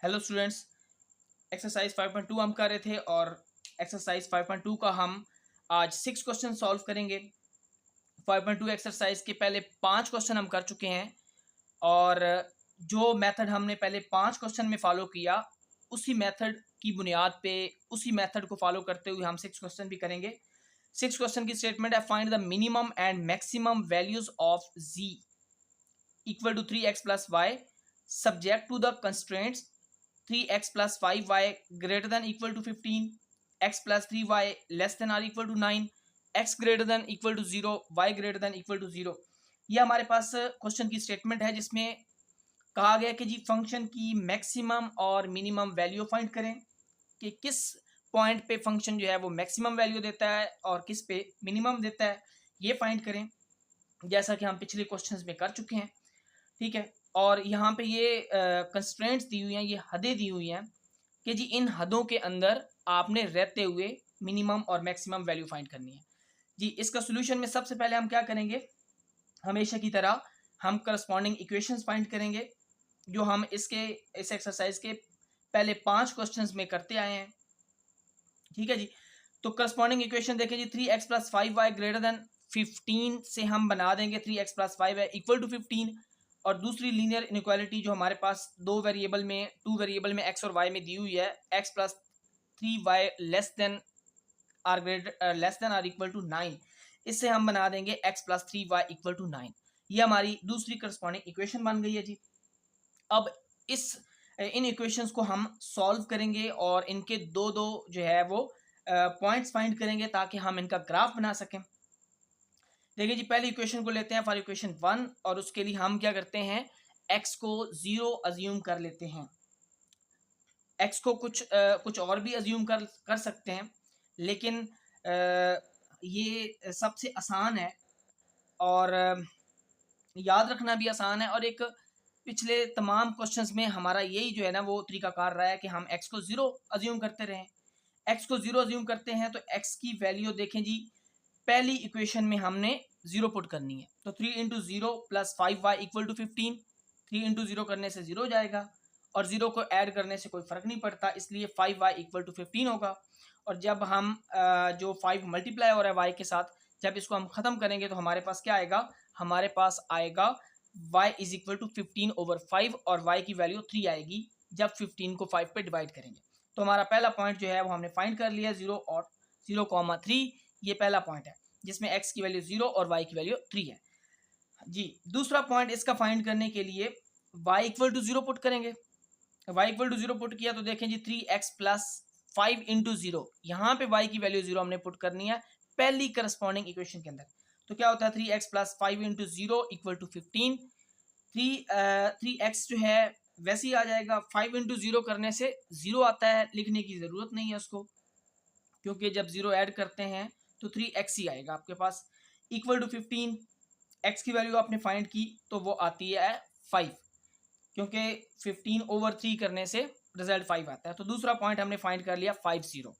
Hello students, exercise 5.2 हम कर रहे थे और एक्सरसाइज 5.2 का हम आज 6 क्वेश्चन सॉल्व करेंगे। 5.2 एक्सरसाइज के पहले 5 क्वेश्चन हम कर चुके हैं और जो मेथड हमने पहले 5 क्वेश्चन में फॉलो किया उसी मेथड की बुनियाद पे उसी मेथड को फॉलो करते हुए हम 6 क्वेश्चन भी करेंगे। 6 क्वेश्चन की स्टेटमेंट है, find the minimum and maximum values of z equal to 3x plus Y subject to the constraints 3x plus 5y greater than equal to 15, x plus 3y less than or equal to 9, x greater than equal to 0, y greater than equal to 0। ये हमारे पास question की statement है जिसमें कहा गया कि जी function की maximum और मिनिमम वैल्यू फाइंड करें कि किस पॉइंट पे फंक्शन जो है वो मैक्सिमम वैल्यू देता है और किस पे मिनिमम देता है, ये फाइंड करें जैसा कि हम पिछले क्वेश्चंस में कर चुके हैं। ठीक है, और यहाँ पे ये कंस्ट्रेंट्स दी हुई हैं, ये हदें दी हुई हैं कि जी इन हदों के अंदर आपने रहते हुए मिनिमम और मैक्सिमम वैल्यू फाइंड करनी है। जी इसका सोल्यूशन में सबसे पहले हम क्या करेंगे, हमेशा की तरह हम करस्पॉन्डिंग इक्वेशंस फाइंड करेंगे जो हम इस एक्सरसाइज के पहले 5 क्वेश्चंस में करते आए हैं। ठीक है जी, तो करस्पॉन्डिंग इक्वेशन देखें जी, 3x plus 5y greater then 15 से हम बना देंगे 3x plus 5y equal to 15। और दूसरी लीनियर इनइक्वालिटी जो हमारे पास टू वेरिएबल में x और y में दी हुई है, x plus 3y less than or equal to 9, इससे हम बना देंगे x plus 3y equal to 9। ये हमारी दूसरी करस्पॉन्डिंग इक्वेशन बन गई है जी। अब इन इक्वेशंस को हम सॉल्व करेंगे और इनके दो दो जो है वो पॉइंट्स फाइंड करेंगे ताकि हम इनका ग्राफ बना सकें। देखिए जी, पहली इक्वेशन को लेते हैं फॉर इक्वेशन 1 और उसके लिए हम क्या करते हैं, x को 0 अज्यूम कर लेते हैं। x को कुछ और भी अज्यूम कर सकते हैं, लेकिन ये सबसे आसान है और याद रखना भी आसान है। और एक पिछले तमाम क्वेश्चंस में हमारा यही जो है ना वो तरीकाकार रहा है कि हम x को 0 अज्यूम करते रहें। x को 0 अज्यूम करते हैं तो x की वैल्यू देखें जी, पहली इक्वेशन में हमने 0 पुट करनी है, तो 3 into 0 plus 5y equal to 15। 3 into 0 करने से 0 जाएगा और 0 को ऐड करने से कोई फ़र्क नहीं पड़ता, इसलिए 5y इक्वल टू 15 होगा। और जब हम जो 5 मल्टीप्लाई हो रहा है y के साथ, जब इसको हम ख़त्म करेंगे तो हमारे पास क्या आएगा, हमारे पास आएगा y is equal to 15 over 5 और y की वैल्यू 3 आएगी जब 15 को 5 पे डिवाइड करेंगे। तो हमारा पहला पॉइंट जो है वो हमने फाइंड कर लिया 0 और 0,3। ये पहला पॉइंट है जिसमें x की वैल्यू 0 और y की वैल्यू 3 है जी। दूसरा पॉइंट इसका फाइंड करने के लिए y इक्वल टू 0 पुट करेंगे। y इक्वल टू 0 पुट किया तो देखें जी 3x प्लस 5 इंटू 0, यहाँ पे y की वैल्यू 0 हमने पुट करनी है पहली करस्पॉन्डिंग इक्वेशन के अंदर। तो क्या होता है 3x plus 5 into 0 equal to 15। 3x जो है वैसे ही आ जाएगा, 5 इंटू 0 करने से 0 आता है, लिखने की ज़रूरत नहीं है उसको, क्योंकि जब 0 ऐड करते हैं तो 3x ही आएगा आपके पास इक्वल टू 15। x की वैल्यू आपने फाइंड की तो वो आती है 5, क्योंकि 15 ओवर 3 करने से रिजल्ट 5 आता है। तो दूसरा पॉइंट हमने फाइंड कर लिया 5-0।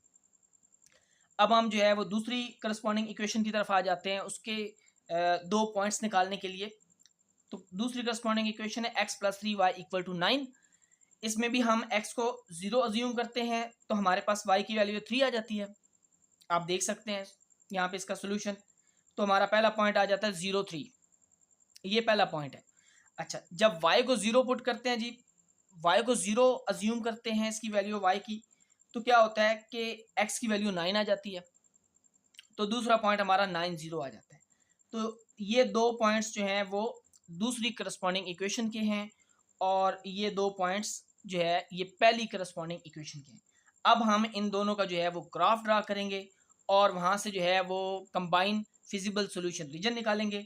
अब हम जो है वो दूसरी करस्पॉन्डिंग इक्वेशन की तरफ आ जाते हैं उसके दो पॉइंट्स निकालने के लिए। तो दूसरी करस्पॉन्डिंग इक्वेशन है x plus 3y equal to 9। इसमें भी हम x को 0 अज्यूम करते हैं तो हमारे पास y की वैल्यू 3 आ जाती है। आप देख सकते हैं यहाँ पे इसका सोल्यूशन। तो हमारा पहला पॉइंट आ जाता है 0,3, ये पहला पॉइंट है। अच्छा, जब y को 0 पुट करते हैं जी, y को 0 अज्यूम करते हैं इसकी वैल्यू y की, तो क्या होता है कि x की वैल्यू 9 आ जाती है। तो दूसरा पॉइंट हमारा 9-0 आ जाता है। तो ये दो पॉइंट्स जो हैं वो दूसरी करस्पॉन्डिंग इक्वेशन के हैं और ये दो पॉइंट्स जो है ये पहली करस्पॉन्डिंग इक्वेशन के हैं। अब हम इन दोनों का जो है वो ग्राफ ड्रा करेंगे और वहाँ से जो है वो कंबाइन फिजिबल सॉल्यूशन रीजन निकालेंगे।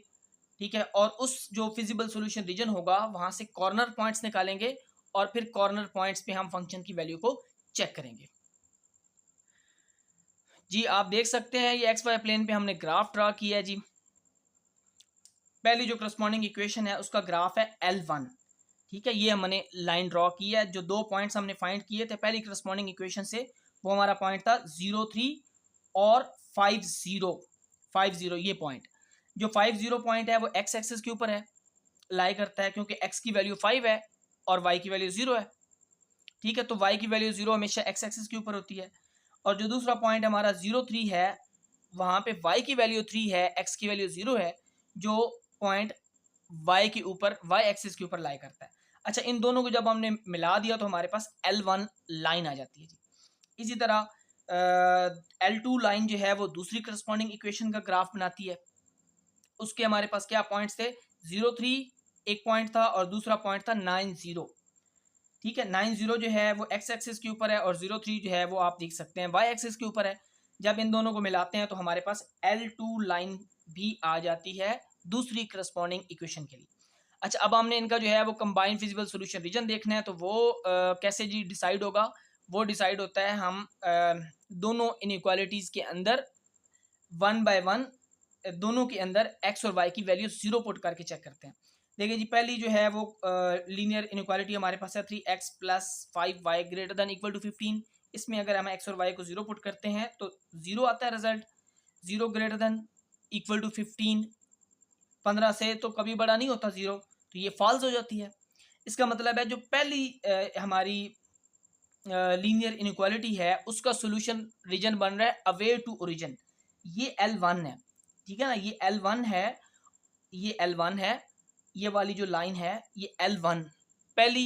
ठीक है, और उस जो फिजिबल सॉल्यूशन रीजन होगा वहाँ से कॉर्नर पॉइंट्स निकालेंगे और फिर कॉर्नर पॉइंट्स पे हम फंक्शन की वैल्यू को चेक करेंगे। जी आप देख सकते हैं ये एक्स वाई प्लेन पे हमने ग्राफ ड्रा किया है जी। पहली जो करस्पॉन्डिंग इक्वेशन है उसका ग्राफ है L1। ठीक है, ये हमने लाइन ड्रॉ की है। जो दो पॉइंट्स हमने फाइंड किए थे पहली करस्पॉन्डिंग इक्वेशन से, वो हमारा पॉइंट था 0,3 और 5,0। ये पॉइंट जो 5,0 पॉइंट है वो एक्स एक्सिस के ऊपर है, लाई करता है क्योंकि x की वैल्यू 5 है और y की वैल्यू 0 है। ठीक है, तो y की वैल्यू 0 हमेशा x एक्सिस के ऊपर होती है। और जो दूसरा पॉइंट हमारा 0,3 है, वहाँ पे y की वैल्यू 3 है, x की वैल्यू 0 है, जो पॉइंट y के ऊपर, y एक्सिस के ऊपर लाई करता है। अच्छा, इन दोनों को जब हमने मिला दिया तो हमारे पास L1 लाइन आ जाती है जी। इसी तरह L2 लाइन जो है वो दूसरी करस्पॉन्डिंग इक्वेशन का ग्राफ बनाती है। उसके हमारे पास क्या पॉइंट्स थे, 0,3 एक पॉइंट था और दूसरा पॉइंट था 9,0। ठीक है, 9,0 जो है वो x एक्सिस के ऊपर है और 0,3 जो है वो आप देख सकते हैं y एक्सिस के ऊपर है। जब इन दोनों को मिलाते हैं तो हमारे पास L2 लाइन भी आ जाती है दूसरी करस्पॉन्डिंग इक्वेशन के लिए। अच्छा, अब हमने इनका जो है वो कंबाइंड फिजिबल सॉल्यूशन रीजन देखना है, तो वो कैसे जी डिसाइड होगा, वो डिसाइड होता है हम दोनों इनइक्वालिटीज के अंदर 1 बाय 1 दोनों के अंदर x और y की वैल्यू 0 पुट करके चेक करते हैं। देखिए जी, पहली जो है वो लीनियर इनइक्वालिटी हमारे पास है 3x plus 5y greater than equal to 15। इसमें अगर हम x और y को 0 पुट करते हैं तो 0 आता है result, 0 greater than equal to 15, 15 से तो कभी बड़ा नहीं होता 0, तो ये फॉल्स हो जाती है। इसका मतलब है जो पहली हमारी लीनियर इनइक्वालिटी है उसका सोल्यूशन रीजन बन रहा है अवे टू ओरिजिन, ये L1 है। ठीक है ना, ये L1 है, ये L1 है, ये वाली जो लाइन है ये L1 पहली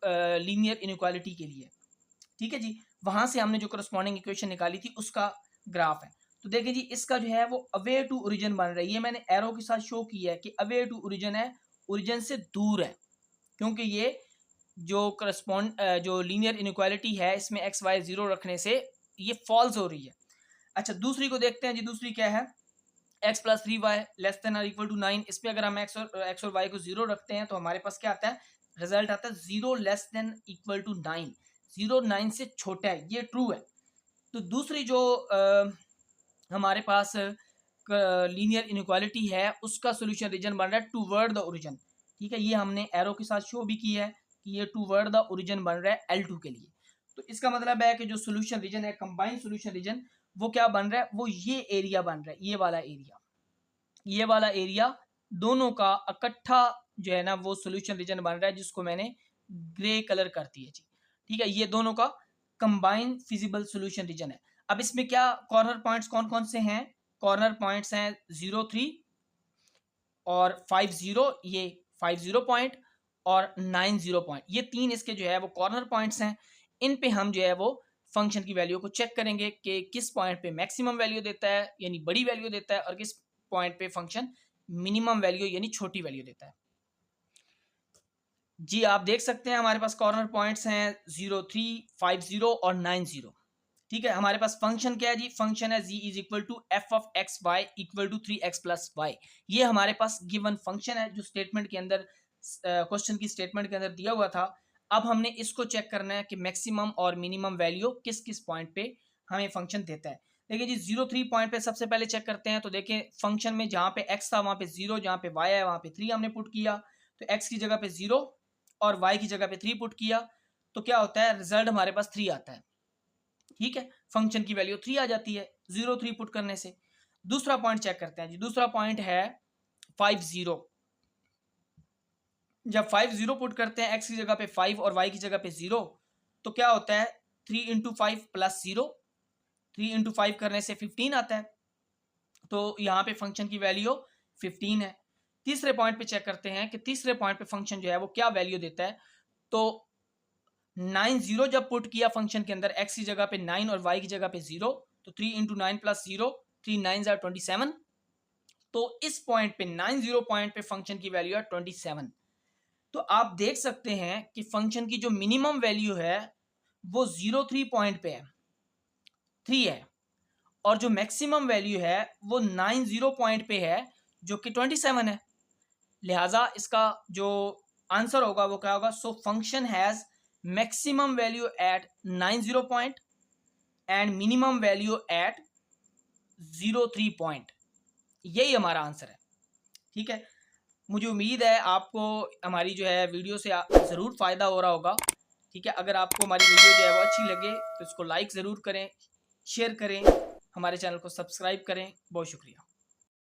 लीनियर इनइक्वालिटी के लिए। ठीक है जी, वहां से हमने जो करस्पॉन्डिंग इक्वेशन निकाली थी उसका ग्राफ है। तो देखिए जी, इसका जो है वो अवे टू ओरिजिन बन रहा है। ये मैंने एरो के साथ शो किया है कि अवे टू ओरिजिन है, ओरिजिन से दूर है, क्योंकि ये जो लीनियर इनइक्वालिटी है इसमें एक्स वाई 0 रखने से ये फॉल्स हो रही है। अच्छा, दूसरी को देखते हैं जी, दूसरी क्या है, x plus 3y less then और इक्वल टू 9। इस पे अगर हम x और y को 0 रखते हैं तो हमारे पास क्या आता है, रिजल्ट आता है 0 लेस देन इक्वल टू 9, 0 9 से छोटा है, ये ट्रू है। तो दूसरी जो हमारे पास लीनियर इनइक्वालिटी है उसका सोल्यूशन रीजन बन रहा है टूवर्ड द ओरिजिन। ठीक है, ये हमने एरो के साथ शो भी किया है कि ये टूवर्ड द ओरिजिन बन रहा है L2 के लिए। तो इसका मतलब है कि जो सोल्यूशन रीजन है, कंबाइंड सोल्यूशन रीजन, वो क्या बन रहा है, वो ये एरिया बन रहा है, ये वाला एरिया, ये वाला एरिया दोनों का इकट्ठा जो है ना वो सोल्यूशन रीजन बन रहा है, जिसको मैंने ग्रे कलर कर दिया जी। ठीक है, ये दोनों का कंबाइंड फिजिबल सोल्यूशन रीजन है। अब इसमें क्या कॉर्नर पॉइंट्स कौन कौन से हैं, कॉर्नर पॉइंट्स हैं 0,3 और 50, ये 50 पॉइंट और 90 पॉइंट, ये तीन इसके जो है वो कॉर्नर पॉइंट्स हैं। इन पे हम जो है वो फंक्शन की वैल्यू को चेक करेंगे कि किस पॉइंट पे मैक्सिमम वैल्यू देता है यानी बड़ी वैल्यू देता है और किस पॉइंट पे फंक्शन मिनिमम वैल्यू यानी छोटी वैल्यू देता है। जी, आप देख सकते हैं हमारे पास कॉर्नर पॉइंट्स हैं 0,3, 50 और 90। ठीक है, हमारे पास फंक्शन क्या है जी, फंक्शन है z is equal to f of x y equal to 3x plus y. ये हमारे पास गिवन फंक्शन है जो स्टेटमेंट के अंदर, क्वेश्चन की स्टेटमेंट के अंदर दिया हुआ था। अब हमने इसको चेक करना है कि मैक्सिमम और मिनिमम वैल्यू किस किस पॉइंट पे हमें फंक्शन देता है। देखिए जी, 0,3 पॉइंट पे सबसे पहले चेक करते हैं। तो देखें फंक्शन में जहाँ पे x था वहाँ पे 0, जहाँ पे y है वहाँ पे 3 हमने पुट किया। तो x की जगह पे 0 और y की जगह पे 3 पुट किया, तो क्या होता है, रिजल्ट हमारे पास 3 आता है। ठीक है, फंक्शन की वैल्यू 3 आ जाती है 0,3 पुट करने से। दूसरा पॉइंट चेक करते हैं जी, दूसरा पॉइंट है 50। जब 50 पुट करते हैं, x की जगह पे 5 और y की जगह पे 0, तो क्या होता है 3 इंटू 5 प्लस 0, 3 इंटू 5 करने से 15 आता है। तो यहाँ पे फंक्शन की वैल्यू 15 है। तीसरे पॉइंट पे चेक करते हैं कि तीसरे पॉइंट पे फंक्शन जो है वो क्या वैल्यू देता है। तो 90 जब पुट किया फंक्शन के अंदर, x की जगह पे 9 और y की जगह पे 0, तो 3 इंटू 9 प्लस 0, 3 9 are 27। तो इस पॉइंट पे 90 पॉइंट पे फंक्शन की वैल्यू है 27। तो आप देख सकते हैं कि फंक्शन की जो मिनिमम वैल्यू है वो 0,3 पॉइंट पे है, 3 है, और जो मैक्सिमम वैल्यू है वो 90 पॉइंट पे है जो कि 27 है। लिहाजा इसका जो आंसर होगा वो क्या होगा, so function has maximum value at 90 point and minimum value at 0,3 point. यही हमारा आंसर है। ठीक है, मुझे उम्मीद है आपको हमारी जो है वीडियो से ज़रूर फ़ायदा हो रहा होगा। ठीक है, अगर आपको हमारी वीडियो जो है वो अच्छी लगे तो इसको लाइक ज़रूर करें, शेयर करें, हमारे चैनल को सब्सक्राइब करें। बहुत शुक्रिया।